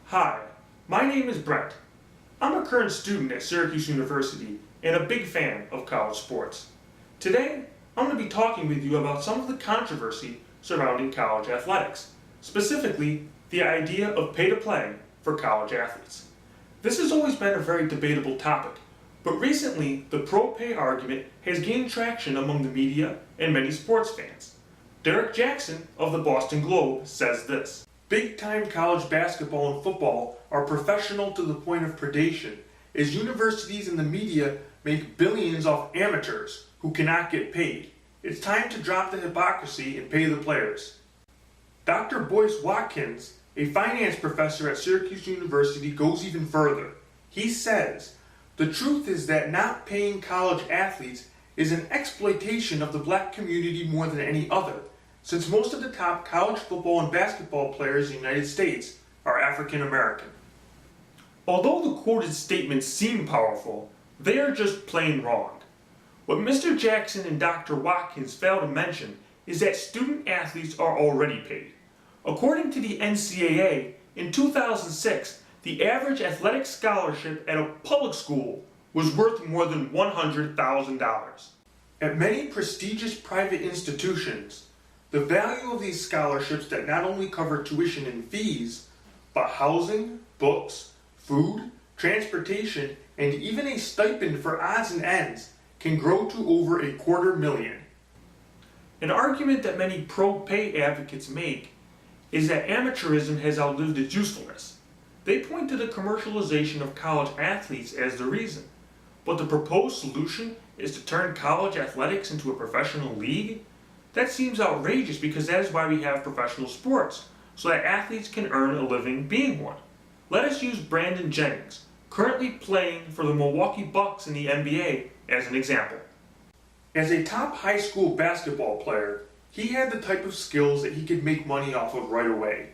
Hi, my name is Brent. I'm a current student at Syracuse University and a big fan of college sports. Today, I'm going to be talking with you about some of the controversy surrounding college athletics, specifically the idea of pay to play for college athletes. This has always been a very debatable topic, but recently the pro-pay argument has gained traction among the media and many sports fans. Derrick Jackson of the Boston Globe says this: "Big-time college basketball and football are professional to the point of predation, as universities and the media make billions off amateurs who cannot get paid. It's time to drop the hypocrisy and pay the players." Dr. Boyce Watkins, a finance professor at Syracuse University, goes even further. He says, "The truth is that not paying college athletes is an exploitation of the black community more than any other, since most of the top college football and basketball players in the United States are African American." Although the quoted statements seem powerful, they are just plain wrong. What Mr. Jackson and Dr. Watkins fail to mention is that student athletes are already paid. According to the NCAA, in 2006, the average athletic scholarship at a public school was worth more than $100,000. At many prestigious private institutions, the value of these scholarships that not only cover tuition and fees, but housing, books, food, transportation, and even a stipend for odds and ends can grow to over $250,000. An argument that many pro-pay advocates make is that amateurism has outlived its usefulness. They point to the commercialization of college athletes as the reason, but the proposed solution is to turn college athletics into a professional league? That seems outrageous, because that is why we have professional sports, so that athletes can earn a living being one. Let us use Brandon Jennings, currently playing for the Milwaukee Bucks in the NBA, as an example. As a top high school basketball player, he had the type of skills that he could make money off of right away.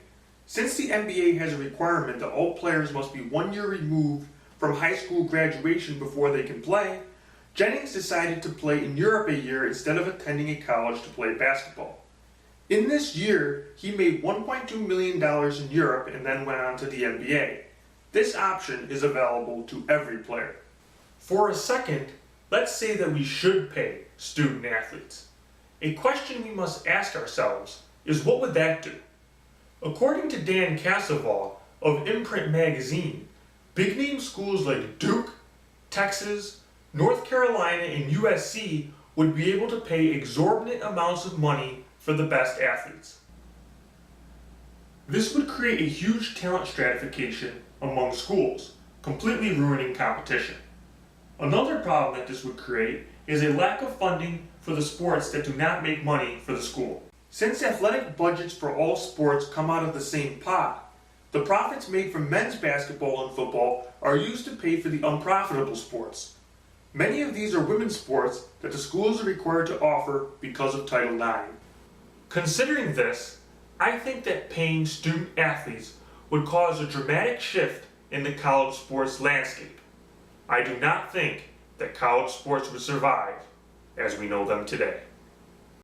Since the NBA has a requirement that all players must be 1 year removed from high school graduation before they can play, Jennings decided to play in Europe a year instead of attending a college to play basketball. In this year, he made $1.2 million in Europe and then went on to the NBA. This option is available to every player. For a second, let's say that we should pay student athletes. A question we must ask ourselves is, what would that do? According to Dan Cassavough of Imprint magazine, big-name schools like Duke, Texas, North Carolina, and USC would be able to pay exorbitant amounts of money for the best athletes. This would create a huge talent stratification among schools, completely ruining competition. Another problem that this would create is a lack of funding for the sports that do not make money for the school. Since athletic budgets for all sports come out of the same pot, the profits made from men's basketball and football are used to pay for the unprofitable sports. Many of these are women's sports that the schools are required to offer because of Title IX. Considering this, I think that paying student athletes would cause a dramatic shift in the college sports landscape. I do not think that college sports would survive as we know them today.